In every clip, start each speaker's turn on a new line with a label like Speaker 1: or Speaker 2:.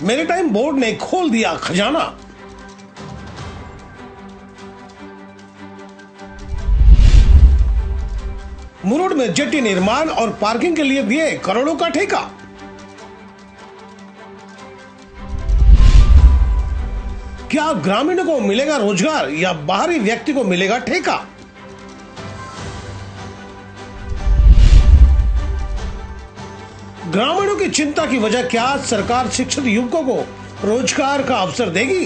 Speaker 1: Maritime board ने खोल दिया खजाना। मुरुड में जेटी निर्माण और पार्किंग के लिए दिए करोड़ों का ठेका। क्या ग्रामीणों को मिलेगा रोजगार या बाहरी व्यक्ति को मिलेगा ठेका? ग्रामीणों की चिंता की वजह क्या सरकार शिक्षित युवकों को रोजगार का अवसर देगी?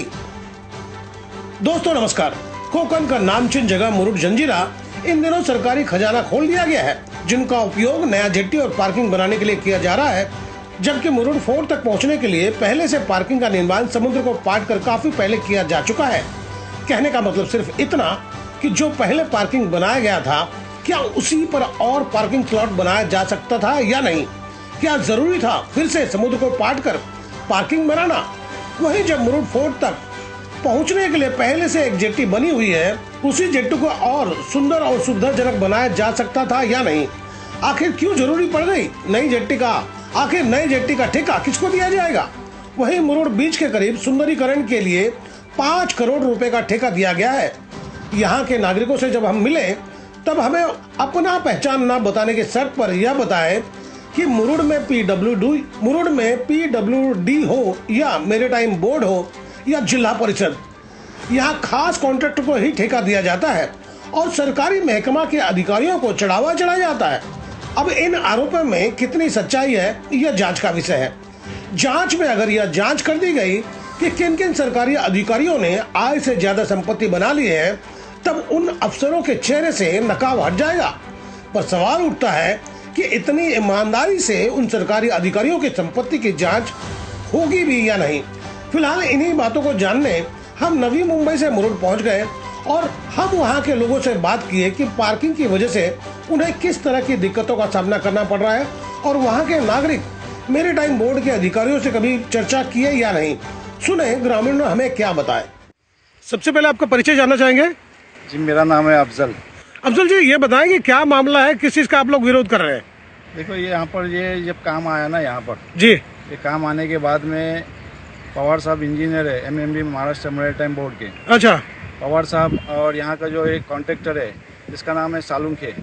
Speaker 1: दोस्तों नमस्कार। कोकण का नामचीन जगह मुरुड जंजीरा इन दिनों सरकारी खजाना खोल दिया गया है, जिनका उपयोग नया जेट्टी और पार्किंग बनाने के लिए किया जा रहा है। जबकि मुरुड फोर्ट तक पहुंचने के लिए पहले से पार्किंग का निर्माण समुद्र को पाट कर काफी पहले किया जा चुका है। कहने का मतलब सिर्फ इतना कि जो पहले पार्किंग बनाया गया था, क्या उसी पर और पार्किंग स्लॉट बनाया जा सकता था या नहीं? क्या जरूरी था फिर से समुद्र को पाट कर पार्किंग बनाना? वहीं जब मुरुड फोर्ट तक पहुंचने के लिए पहले से एक जेट्टी बनी हुई है, उसी जेट्टी को और सुंदर और सुविधाजनक बनाया जा सकता था या नहीं? आखिर क्यों जरूरी पड़ गई नई जेट्टी का? आखिर नई जेट्टी का ठेका किसको दिया जाएगा? वहीं मुरुड बीच के करीब सुंदरीकरण के लिए 5 करोड़ रुपए का ठेका दिया गया है। यहाँ के नागरिकों से जब हम मिले तब हमें अपना पहचान न बताने के शर्त पर यह बताए कि मुरुड में पीडब्ल्यूडी हो या मैरीटाइम बोर्ड हो या जिला परिषद, यहाँ खास कॉन्ट्रैक्टर को ही ठेका दिया जाता है और सरकारी महकमा के अधिकारियों को चढ़ावा चढ़ाया जाता है। अब इन आरोपों में कितनी सच्चाई है, यह जांच का विषय है। जांच में अगर यह जांच कर दी गई कि किन किन सरकारी अधिकारियों ने आय से ज्यादा संपत्ति बना ली है, तब उन अफसरों के चेहरे से नकाब हट जाएगा। पर सवाल उठता है कि इतनी ईमानदारी से उन सरकारी अधिकारियों की संपत्ति की जांच होगी भी या नहीं। फिलहाल इन्हीं बातों को जानने हम नवी मुंबई से मुरुड पहुंच गए और हम वहां के लोगों से बात किए कि पार्किंग की वजह से उन्हें किस तरह की दिक्कतों का सामना करना पड़ रहा है और वहां के नागरिक मैरीटाइम बोर्ड के अधिकारियों से कभी चर्चा किए या नहीं। सुने ग्रामीणों ने हमें क्या बताए। सबसे पहले आपका परिचय जानना चाहेंगे।
Speaker 2: जी, मेरा नाम है अफजल।
Speaker 1: अफजल जी, ये बताएंगे क्या मामला है, किस चीज का आप लोग विरोध कर रहे हैं?
Speaker 2: देखो, ये यहाँ पर ये जब काम आया ना, यहाँ पर
Speaker 1: जी,
Speaker 2: ये काम आने के बाद में पवार साहब इंजीनियर है एमएमबी महाराष्ट्र मैरीटाइम बोर्ड के।
Speaker 1: अच्छा।
Speaker 2: पवार साहब और यहाँ का जो एक कॉन्ट्रैक्टर है जिसका नाम है सालुंखे,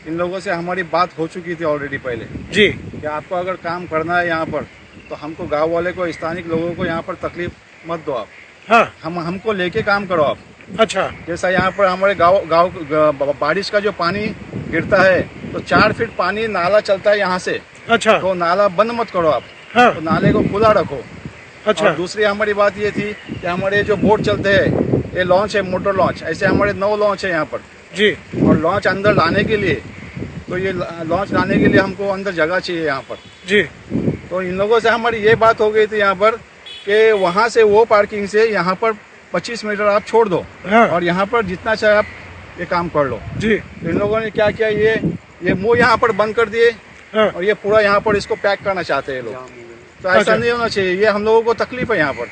Speaker 2: इन लोगों से हमारी बात हो चुकी थी ऑलरेडी पहले
Speaker 1: जी
Speaker 2: कि आपको अगर काम करना है यहाँ पर तो हमको गांव वाले को, स्थानिक लोगों को यहाँ पर तकलीफ मत दो आप।
Speaker 1: हाँ।
Speaker 2: हमको लेके काम करो आप।
Speaker 1: अच्छा।
Speaker 2: जैसा यहाँ पर हमारे गाँव बारिश का जो पानी गिरता है तो 4 फीट पानी नाला चलता है यहाँ से।
Speaker 1: अच्छा।
Speaker 2: तो नाला बंद मत करो आप।
Speaker 1: हाँ।
Speaker 2: तो नाले को खुला रखो।
Speaker 1: अच्छा।
Speaker 2: और दूसरी हमारी बात ये थी कि हमारे जो बोट चलते हैं, ये लॉन्च है, मोटर लॉन्च, ऐसे हमारे 9 लॉन्च है यहाँ पर
Speaker 1: जी।
Speaker 2: और लॉन्च अंदर लाने के लिए, तो ये लॉन्च लाने के लिए हमको अंदर जगह चाहिए यहाँ पर
Speaker 1: जी।
Speaker 2: तो इन लोगों से हमारी ये बात हो गई थी यहाँ पर कि वहाँ से वो पार्किंग से यहाँ पर 25 मीटर आप छोड़ दो।
Speaker 1: हाँ।
Speaker 2: और यहाँ पर जितना चाहे आप ये काम कर लो
Speaker 1: जी।
Speaker 2: तो इन लोगों ने क्या किया, ये मुंह यहाँ पर बंद कर दिए।
Speaker 1: हाँ।
Speaker 2: और ये पूरा यहाँ पर इसको पैक करना चाहते हैं लोग। तो ऐसा
Speaker 1: अच्छा।
Speaker 2: नहीं होना चाहिए, ये हम लोगों को तकलीफ है यहाँ पर।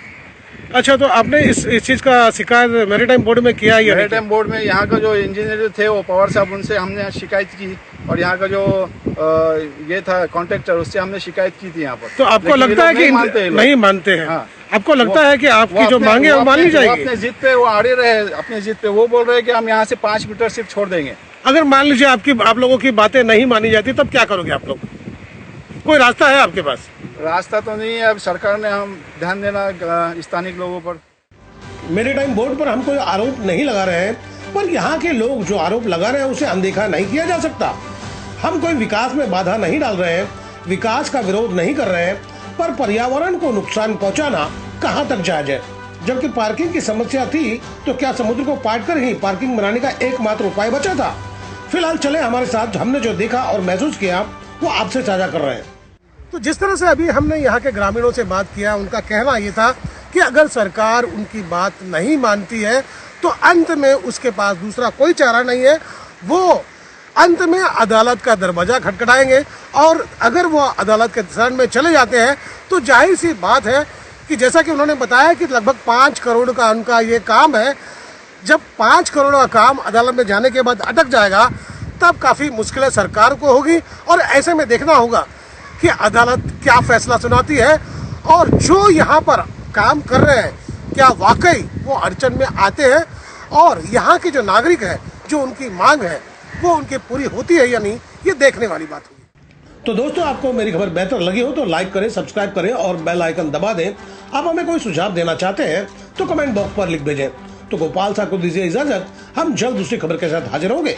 Speaker 1: अच्छा, तो आपने इस चीज का शिकायत मैरीटाइम बोर्ड में किया या नहीं?
Speaker 2: मैरीटाइम बोर्ड में यहाँ का जो इंजीनियर थे वो पवार साहब, उनसे हमने शिकायत की और यहाँ का जो ये था कॉन्ट्रैक्टर, उससे हमने शिकायत की थी यहाँ पर।
Speaker 1: तो आपको लगता है कि नहीं मानते हैं?
Speaker 2: हाँ।
Speaker 1: आपको लगता है कि आपकी जो मांगे वो मान ली जाएगी?
Speaker 2: अपने जिद पे वो अड़े रहे, अपने जिद पे वो बोल रहे हैं कि हम यहाँ से 5 मीटर सिर्फ छोड़ देंगे।
Speaker 1: अगर मान लीजिए आप लोगों की बातें नहीं मानी जाती, तब क्या करोगे आप लोग? कोई रास्ता है आपके पास?
Speaker 2: रास्ता तो नहीं है, अब सरकार ने हम ध्यान देना स्थानिक लोगों पर।
Speaker 1: मैरीटाइम बोर्ड पर हम कोई आरोप नहीं लगा रहे हैं, पर यहाँ के लोग जो आरोप लगा रहे हैं उसे अनदेखा नहीं किया जा सकता। हम कोई विकास में बाधा नहीं डाल रहे हैं, विकास का विरोध नहीं कर रहे हैं, पर पर्यावरण को नुकसान पहुँचाना कहाँ तक जायज है? जबकि पार्किंग की समस्या थी तो क्या समुद्र को पाट कर ही पार्किंग बनाने का एकमात्र उपाय बचा था? फिलहाल चले हमारे साथ, हमने जो देखा और महसूस किया वो आपसे साझा कर रहे हैं। तो जिस तरह से अभी हमने यहाँ के ग्रामीणों से बात किया, उनका कहना ये था कि अगर सरकार उनकी बात नहीं मानती है तो अंत में उसके पास दूसरा कोई चारा नहीं है, वो अंत में अदालत का दरवाजा खटखटाएंगे। और अगर वो अदालत के शरण में चले जाते हैं तो जाहिर सी बात है कि जैसा कि उन्होंने बताया कि लगभग 5 करोड़ का उनका ये काम है। जब 5 करोड़ का काम अदालत में जाने के बाद अटक जाएगा तब काफ़ी मुश्किलें सरकार को होगी और ऐसे में देखना होगा कि अदालत क्या फैसला सुनाती है और जो यहाँ पर काम कर रहे हैं क्या वाकई वो अड़चन में आते हैं और यहाँ के जो नागरिक है जो उनकी मांग है वो उनकी पूरी होती है या नहीं, ये देखने वाली बात होगी। तो दोस्तों, आपको मेरी खबर बेहतर लगी हो तो लाइक करें, सब्सक्राइब करें और बेल आइकन दबा दें। आप हमें कोई सुझाव देना चाहते हैं तो कमेंट बॉक्स पर लिख भेजें। तो गोपाल साहब को दीजिए इजाजत, हम जल्द दूसरी खबर के साथ हाजिर होंगे।